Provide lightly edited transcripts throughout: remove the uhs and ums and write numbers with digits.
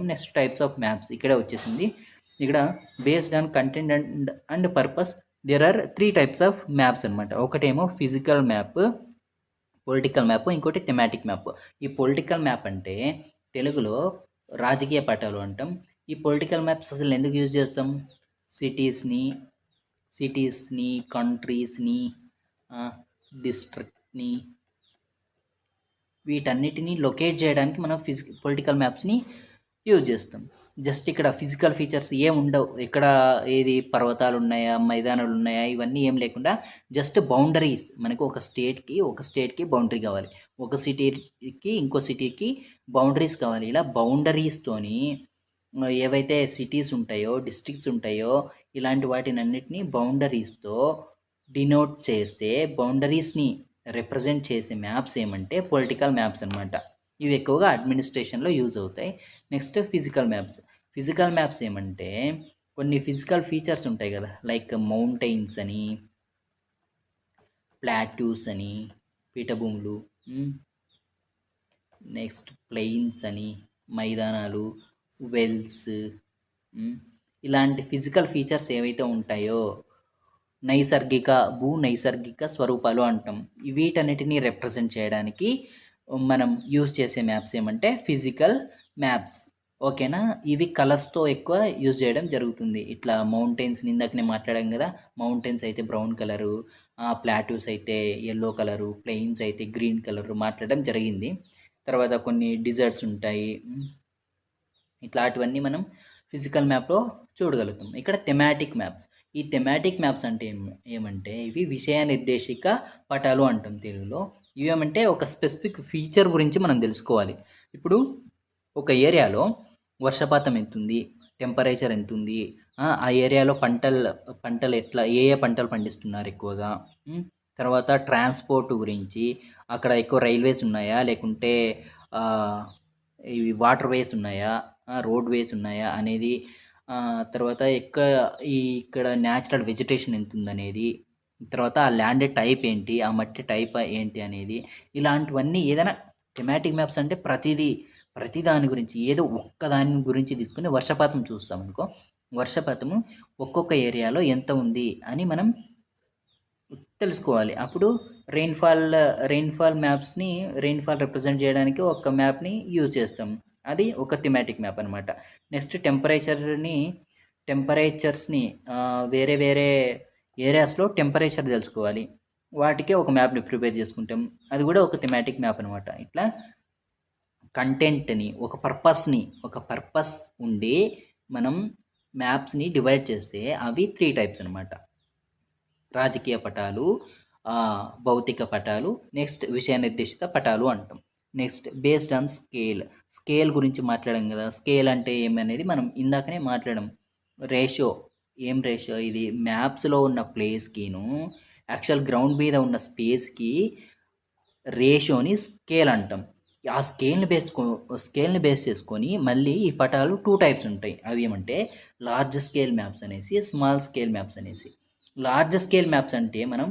Next types of maps ఇక్కడే వచ్చేసింది. ఇక్కడ based on content and purpose there are 3 types of maps అనమాట. ఒకటేమో ఫిజికల్ మ్యాప్, పొలిటికల్ మ్యాప్, ఇంకోటి థెమాటిక్ మ్యాప్. ఈ పొలిటికల్ మ్యాప్ అంటే తెలుగులో రాజకీయ పటాలు అంటాం. ఈ పొలిటికల్ మ్యాప్స్ అసలు ఎందుకు యూజ్ చేస్తాం? సిటీస్‌ని, కంట్రీస్‌ని, డిస్ట్రిక్ట్‌ని వీటన్నిటిని లొకేట్ చేయడానికి మనం పొలిటికల్ మ్యాప్స్‌ని యూజ్ చేస్తాం. జస్ట్ ఇక్కడ ఫిజికల్ ఫీచర్స్ ఏముండవు. ఎక్కడ ఏది పర్వతాలున్నాయా, మైదానాలున్నాయా ఇవన్నీ ఏం లేకుండా జస్ట్ బౌండరీస్ మనకు ఒక స్టేట్‌కి బౌండరీ కావాలి. ఒక సిటీకి ఇంకో సిటీకి బౌండరీస్ కావాలి. ఇలా బౌండరీస్‌తోని ఏవైతే సిటీస్ ఉంటాయో, డిస్ట్రిక్ట్స్ ఉంటాయో ఇలాంటి వాటినన్నిటిని బౌండరీస్‌తో డినోట్ చేస్తే బౌండరీస్‌ని రిప్రజెంట్ చేసే మ్యాప్స్ ఏమంటే పొలిటికల్ మ్యాప్స్ అనమాట. ఇవి ఎక్కువగా అడ్మినిస్ట్రేషన్‌లో యూజ్ అవుతాయి. Next physical maps. Physical maps ఏమంటే కొన్ని ఫిజికల్ ఫీచర్స్ ఉంటాయి కదా! లైక్ మౌంటైన్స్ అని, ప్లాట్యూస్ అని, పీఠభూములు, నెక్స్ట్ ప్లెయిన్స్ అని, మైదానాలు, వెల్స్, ఇలాంటి ఫిజికల్ ఫీచర్స్ ఏవైతే ఉంటాయో నైసర్గిక స్వరూపాలు అంటాం. వీటన్నిటిని రిప్రజెంట్ చేయడానికి మనం యూజ్ చేసే మ్యాప్స్ ఏమంటే ఫిజికల్ మ్యాప్స్. ఓకేనా? ఇవి కలర్స్‌తో ఎక్కువ యూజ్ చేయడం జరుగుతుంది. ఇట్లా మౌంటైన్స్‌ని ఇందాకనే మాట్లాడాం కదా! మౌంటైన్స్ అయితే బ్రౌన్ కలరు, ప్లాట్యూస్ అయితే యెల్లో కలరు, ప్లెయిన్స్ అయితే గ్రీన్ కలరు మాట్లాడడం జరిగింది. తర్వాత కొన్ని డిజర్ట్స్ ఉంటాయి. ఇట్లాంటివన్నీ మనం ఫిజికల్ మ్యాప్‌లో చూడగలుగుతాం. ఇక్కడ థెమాటిక్ మ్యాప్స్. ఈ థెమాటిక్ మ్యాప్స్ అంటే ఏమంటే ఇవి విషయ నిర్దేశిక పటాలు అంటాం తెలుగులో. ఇవేమంటే ఒక స్పెసిఫిక్ ఫీచర్ గురించి మనం తెలుసుకోవాలి. ఇప్పుడు ఒక ఏరియాలో వర్షపాతం ఎంతుంది? టెంపరేచర్ ఎంతుంది? ఆ ఏరియాలో పంటలు ఎట్లా ఏ పంటలు పండిస్తున్నారు ఎక్కువగా? తర్వాత ట్రాన్స్‌పోర్ట్ గురించి అక్కడ ఎక్కువ రైల్వేస్ ఉన్నాయా? లేకుంటే ఇవి వాటర్ వేస్ ఉన్నాయా? రోడ్ వేస్ ఉన్నాయా? అనేది తర్వాత ఇక్కడ న్యాచురల్ వెజిటేషన్ ఎంతుందనేది, తర్వాత ఆ ల్యాండ్ టైప్ ఏంటి? ఆ మట్టి టైప్ ఏంటి అనేది ఇలాంటివన్నీ ఏదైనా థెమాటిక్ మ్యాప్స్ అంటే ప్రతి దాని గురించి ఏదో ఒక్క దాని గురించి తీసుకొని వర్షపాతం చూస్తామనుకో, వర్షపాతము ఒక్కొక్క ఏరియాలో ఎంత ఉంది అని మనం తెలుసుకోవాలి. అప్పుడు రెయిన్‌ఫాల్ మ్యాప్స్‌ని రెయిన్‌ఫాల్ రిప్రజెంట్ చేయడానికి ఒక మ్యాప్‌ని యూజ్ చేస్తాం. అది ఒక థీమాటిక్ మ్యాప్ అనమాట. నెక్స్ట్ టెంపరేచర్స్‌ని వేరే వేరే ఏరియాస్‌లో టెంపరేచర్ తెలుసుకోవాలి. వాటికే ఒక మ్యాప్‌ని ప్రిపేర్ చేసుకుంటాం. అది కూడా ఒక థీమాటిక్ మ్యాప్ అనమాట. ఇట్లా కంటెంట్‌ని ఒక పర్పస్ ఉండి మనం మ్యాప్స్‌ని డివైడ్ చేస్తే అవి 3 టైప్స్ అనమాట. రాజకీయ పటాలు, భౌతిక పటాలు, నెక్స్ట్ విషయ నిర్దేశిత పటాలు అంటాం. నెక్స్ట్ బేస్డ్ ఆన్ స్కేల్ గురించి మాట్లాడాం కదా! స్కేల్ అంటే ఏమనేది మనం ఇందాకనే మాట్లాడాం. ఏం రేషియో ఇది మ్యాప్స్‌లో ఉన్న ప్లేస్‌కిను యాక్చువల్ గ్రౌండ్ మీద ఉన్న స్పేస్‌కి రేషియోని స్కేల్ అంటాం. ఆ స్కేల్‌ని బేస్ చేసుకొని మళ్ళీ ఈ పటాలు 2 టైప్స్ ఉంటాయి. అవి ఏమంటే లార్జ్ స్కేల్ మ్యాప్స్ అనేసి, స్మాల్ స్కేల్ మ్యాప్స్ అనేసి. లార్జ్ స్కేల్ మ్యాప్స్ అంటే మనం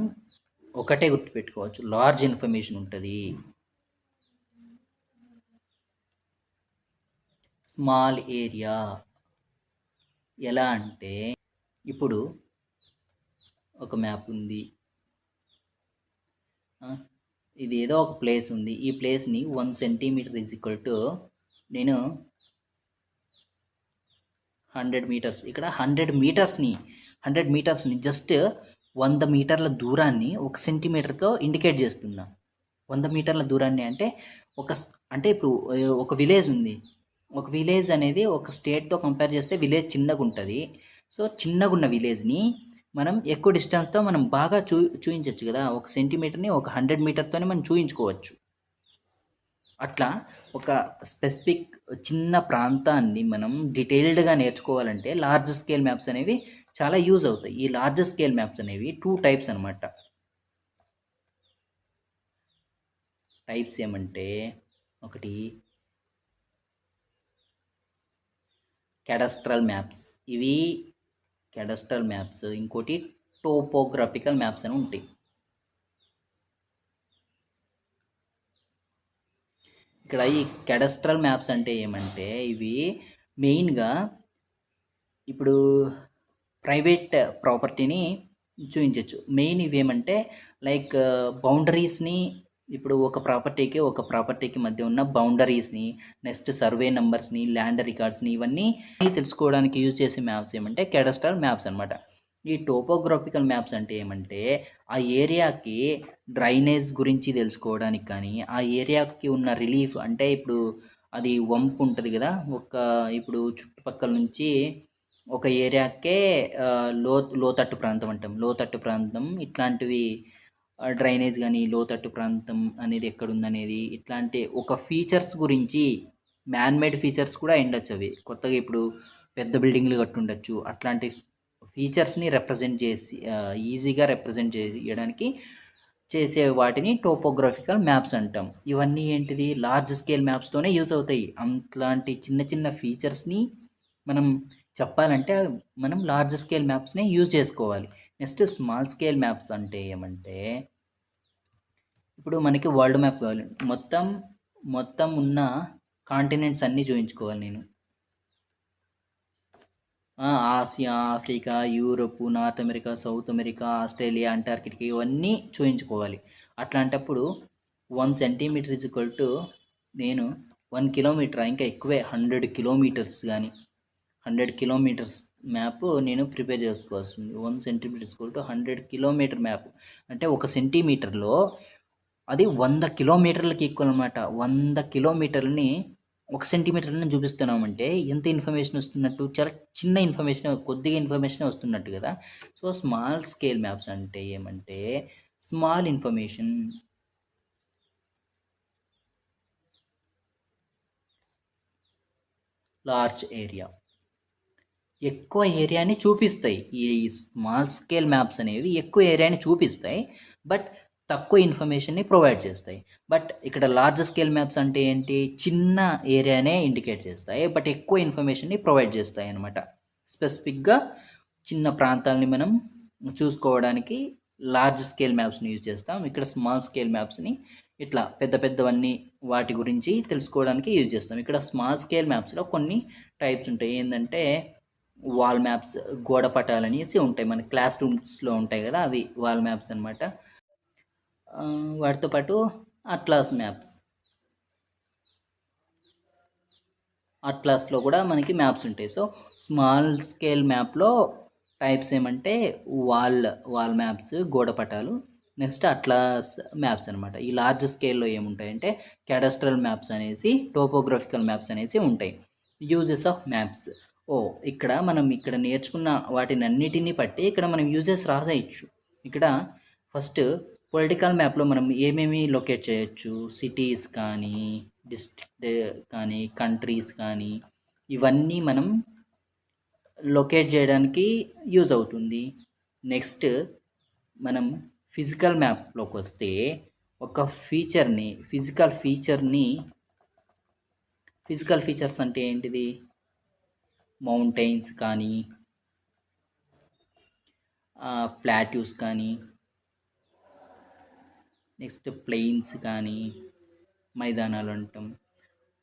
ఒకటే గుర్తుపెట్టుకోవచ్చు. లార్జ్ ఇన్ఫర్మేషన్ ఉంటది. స్మాల్ ఏరియా ఎలా అంటే ఇప్పుడు ఒక మ్యాప్ ఉంది. ఇది ఏదో ఒక ప్లేస్ ఉంది. ఈ ప్లేస్‌ని 1 సెంటీమీటర్ ఈజ్ ఈక్వల్ టు నేను 100 మీటర్స్. ఇక్కడ 100 మీటర్స్‌ని జస్ట్ 100 మీటర్ల దూరాన్ని 1 సెంటీమీటర్‌తో ఇండికేట్ చేస్తున్నా. 100 మీటర్ల దూరాన్ని అంటే ఇప్పుడు ఒక విలేజ్ ఉంది. ఒక విలేజ్ అనేది ఒక స్టేట్‌తో కంపేర్ చేస్తే విలేజ్ చిన్నగుంటది. సో, చిన్నగున్న విలేజ్‌ని మనం ఎక్కువ డిస్టెన్స్‌తో మనం బాగా చూయించొచ్చు కదా! ఒక సెంటీమీటర్‌ని ఒక 100 మీటర్‌తోనే మనం చూయించుకోవచ్చు. అట్లా ఒక స్పెసిఫిక్ చిన్న ప్రాంతాన్ని మనం డీటెయిల్డ్‌గా నేర్చుకోవాలంటే లార్జ్ స్కేల్ మ్యాప్స్ అనేవి చాలా యూజ్ అవుతాయి. ఈ లార్జ్ స్కేల్ మ్యాప్స్ అనేవి 2 టైప్స్ అనమాట. టైప్స్ ఏమంటే ఒకటి క్యాడస్ట్రల్ మ్యాప్స్. ఇవి క్యాడస్ట్రల్ మ్యాప్స్. ఇంకోటి టోపోగ్రాఫికల్ మ్యాప్స్ అని ఉంటాయి. ఇక్కడ ఈ క్యాడస్ట్రల్ మ్యాప్స్ అంటే ఏమంటే ఇవి మెయిన్‌గా ఇప్పుడు ప్రైవేట్ ప్రాపర్టీని చూయించొచ్చు. మెయిన్ ఇవేమంటే లైక్ బౌండరీస్‌ని ఇప్పుడు ఒక ప్రాపర్టీకి మధ్య ఉన్న బౌండరీస్‌ని, నెక్స్ట్ సర్వే నంబర్స్‌ని, ల్యాండ్ రికార్డ్స్‌ని ఇవన్నీ తెలుసుకోవడానికి యూజ్ చేసే మ్యాప్స్ ఏమంటే కాడస్ట్రల్ మ్యాప్స్ అనమాట. ఈ టోపోగ్రాఫికల్ మ్యాప్స్ అంటే ఏమంటే, ఆ ఏరియాకి డ్రైనేజ్ గురించి తెలుసుకోవడానికి కానీ, ఆ ఏరియాకి ఉన్న రిలీఫ్ అంటే ఇప్పుడు అది వంపు ఉంటది గదా! ఇప్పుడు చుట్టుపక్కల నుంచి ఒక ఏరియాకే లోతట్టు ప్రాంతం అంటాం. లోతట్టు ప్రాంతం ఇట్లాంటివి డ్రైనేజ్ గాని, లోతట్టు ప్రాంతం అనేది ఎక్కడుందనేది, ఇట్లాంటి ఒక ఫీచర్స్ గురించి మ్యాన్ మేడ్ ఫీచర్స్ కూడా అయ్యుండొచ్చవి. కొత్తగా ఇప్పుడు పెద్ద బిల్డింగ్‌లు కట్టుండొచ్చు. అట్లాంటి ఫీచర్స్‌ని రిప్రజెంట్ చేసి ఈజీగా రిప్రజెంట్ చేయడానికి చేసే వాటిని టోపోగ్రాఫికల్ మ్యాప్స్ అంటాం. ఇవన్నీ ఏంటిది లార్జ్ స్కేల్ మ్యాప్స్‌తోనే యూజ్ అవుతాయి. అట్లాంటి చిన్న చిన్న ఫీచర్స్‌ని మనం చెప్పాలంటే మనం లార్జ్ స్కేల్ మ్యాప్స్‌నే యూజ్ చేసుకోవాలి. నెక్స్ట్ స్మాల్ స్కేల్ మ్యాప్స్ అంటే ఏమంటే, ఇప్పుడు మనకి వరల్డ్ మ్యాప్ కావాలి. మొత్తం ఉన్న కాంటినెంట్స్ అన్నీ చూయించుకోవాలి నేను. Asia, Africa, Europe, north America, south America, Australia, Antarctica ఇవన్నీ చూయించుకోవాలి. అట్లాంటప్పుడు 1 సెంటీమీటర్ ఈజ్ ఈక్వల్ టు నేను 1 కిలోమీటరా ఇంకా ఎక్కువే 100 కిలోమీటర్స్ గాని, 100 కిలోమీటర్స్ మ్యాప్ నేను ప్రిపేర్ చేసుకోవాల్సింది. 1 centimetre is equal to 100 kilometre map. అంటే ఒక సెంటీమీటర్‌లో అది 100 కిలోమీటర్లకి ఈక్వల్ అనమాట. 100 కిలోమీటర్లని ఒక సెంటీమీటర్‌లని చూపిస్తున్నామంటే ఎంత ఇన్ఫర్మేషన్ వస్తున్నట్టు? చాలా చిన్న ఇన్ఫర్మేషనే కొద్దిగా ఇన్ఫర్మేషనే వస్తున్నట్టు గదా! సో, స్మాల్ స్కేల్ మ్యాప్స్ అంటే ఏమంటే స్మాల్ ఇన్ఫర్మేషన్ లార్జ్ ఏరియా. ఎక్కువ ఏరియాని చూపిస్తాయి. ఈ స్మాల్ స్కేల్ మ్యాప్స్ అనేవి ఎక్కువ ఏరియాని చూపిస్తాయి. బట్ తక్కువ ఇన్ఫర్మేషన్‌ని ప్రొవైడ్ చేస్తాయి. బట్ ఇక్కడ లార్జ్ స్కేల్ మ్యాప్స్ అంటే ఏంటి? చిన్న ఏరియానే ఇండికేట్ చేస్తాయి. బట్ ఎక్కువ ఇన్ఫర్మేషన్‌ని ప్రొవైడ్ చేస్తాయన్నమాట. స్పెసిఫిక్‌గా చిన్న ప్రాంతాల్ని మనం చూసుకోవడానికి లార్జ్ స్కేల్ మ్యాప్స్‌ని యూజ్ చేస్తాం. ఇక్కడ స్మాల్ స్కేల్ మ్యాప్స్‌ని ఇట్లా పెద్ద పెద్దవన్నీ వాటి గురించి తెలుసుకోవడానికి యూజ్ చేస్తాం. ఇక్కడ స్మాల్ స్కేల్ మ్యాప్స్‌లో కొన్ని టైప్స్ ఉంటాయి. ఏందంటే వాల్ మ్యాప్స్, గోడ పటాలనేసి ఉంటాయి. మన క్లాస్ రూమ్స్‌లో ఉంటాయి గదా! అవి వాల్ మ్యాప్స్ అనమాట. వాటితో పాటు అట్లాస్ మ్యాప్స్. అట్లాస్‌లో కూడా మనకి మ్యాప్స్ ఉంటాయి. సో, స్మాల్ స్కేల్ మ్యాప్‌లో టైప్స్ ఏమంటే వాల్ వాల్ మ్యాప్స్, గోడ పటాలు. నెక్స్ట్ అట్లాస్ మ్యాప్స్ అనమాట. ఈ లార్జ్ స్కేల్‌లో ఏముంటాయంటే కాడస్ట్రల్ మ్యాప్స్ అనేసి, టోపోగ్రాఫికల్ మ్యాప్స్ అనేసి ఉంటాయి. Uses of maps. ఇక్కడ నేర్చుకున్న వాటినన్నిటిని బట్టి ఇక్కడ మనం యూజెస్ రాసేయొచ్చు. ఇక్కడ ఫస్ట్ పొలిటికల్ మ్యాప్‌లో మనం ఏమేమి లొకేట్ చేయొచ్చు? సిటీస్ కానీ, డిస్ట్రిక్ట్ కానీ, కంట్రీస్ కానీ, ఇవన్నీ మనం లొకేట్ జేయడానికి యూజ్ అవుతుంది. నెక్స్ట్ మనం ఫిజికల్ మ్యాప్‌లోకొస్తే ఒక ఫిజికల్ ఫీచర్స్ అంటే ఏంటిది? మౌంటైన్స్ కానీ, ప్లాట్యూస్ కానీ, నెక్స్ట్ ప్లెయిన్స్ కానీ, మైదానాలంటాం.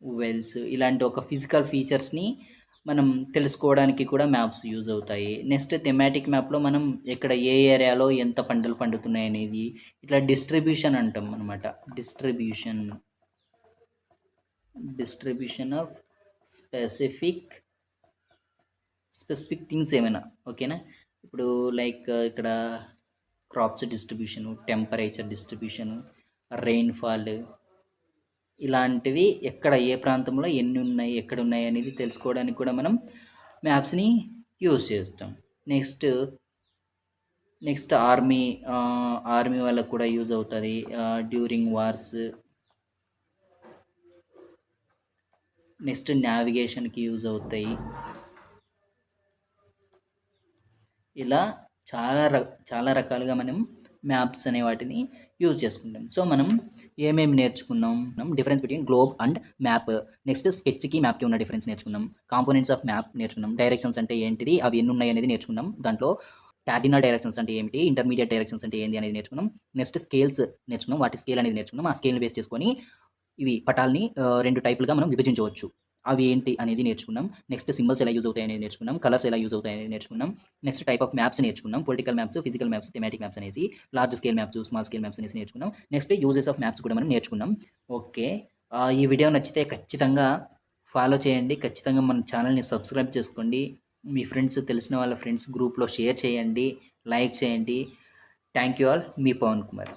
వెల్స్ ఇలాంటి ఒక ఫిజికల్ ఫీచర్స్‌ని మనం తెలుసుకోవడానికి కూడా మ్యాప్స్ యూజ్ అవుతాయి. నెక్స్ట్ థెమాటిక్ మ్యాప్‌లో మనం ఎక్కడ ఏ ఏరియాలో ఎంత పంటలు పండుతున్నాయనేది ఇట్లా డిస్ట్రిబ్యూషన్ అంటాం అనమాట. Distribution, distribution of specific specific things ఏమైనా ఓకేనా? ఇప్పుడు లైక్ ఇక్కడ crops distribution, temperature distribution, rainfall ఇలాంటివి ఎక్కడ ఏ ప్రాంతంలో ఎన్నున్నాయి, ఎక్కడున్నాయి అనేది తెలుసుకోవడానికి కూడా మనం మ్యాప్స్‌ని యూజ్ చేస్తాం. నెక్స్ట్, ఆర్మీ వాళ్ళకి కూడా యూజ్ అవుతది. During wars. నెక్స్ట్ నావిగేషన్‌కి యూజ్ అవుతాయి. ఇలా చాలా రకాలుగా మనం మ్యాప్స్ అనే వాటిని యూజ్ చేసుకుంటాం. సో, మనం ఏమేమి నేర్చుకున్నాం? Difference between globe and map. Next స్కెచ్‌కి, మ్యాప్‌కి ఉన్న డిఫరెన్స్ నేర్చుకున్నాం. కాంపోనెంట్స్ ఆఫ్ మ్యాప్ నేర్చుకున్నాం. డైరెక్షన్స్ అంటే ఏంటిది? అవి ఎన్నున్నాయి అనేది నేర్చుకున్నాం. దాంట్లో కార్డినల్ డైరెక్షన్స్ అంటే ఏమిటి? ఇంటర్మీడియేట్ డైరెక్షన్స్ అంటే ఏంది అనేది నేర్చుకున్నాం. నెక్స్ట్ స్కేల్స్ నేర్చుకున్నాం. వాటి స్కేల్ అనేది నేర్చుకున్నాం. ఆ స్కేల్‌ని బేస్ చేసుకొని ఇవి పటాల్ని 2 టైపులుగా మనం విభజించవచ్చు. అవి ఏంటి అనేది నేర్చుకున్నాం. నెక్స్ట్ సింబల్స్ ఎలా యూజ్ అవుతాయి అనేది నేర్చుకున్నాం. కలర్స్ ఎలా యూజ్ అవుతాయి అనేది నేర్చుకున్నాం. నెక్స్ట్ టైప్ ఆఫ్ మ్యాప్స్ నేర్చుకున్నాం. Political maps, physical maps, thematic maps అనేసి, large scale maps, small scale maps అనేసి నేర్చుకున్నాం. నెక్స్ట్ యూజెస్ ఆఫ్ మ్యాప్స్ కూడా మనం నేర్చుకున్నాం. ఓకే. ఈ వీడియో నచ్చితే ఖచ్చితంగా ఫాలో చేయండి. ఖచ్చితంగా మన ఛానల్‌ని సబ్స్క్రైబ్ చేసుకోండి. మీ ఫ్రెండ్స్, తెలిసిన వాళ్ళ ఫ్రెండ్స్ గ్రూప్‌లో షేర్ చేయండి. లైక్ చేయండి. Thank you all. మీ పవన్ కుమార్.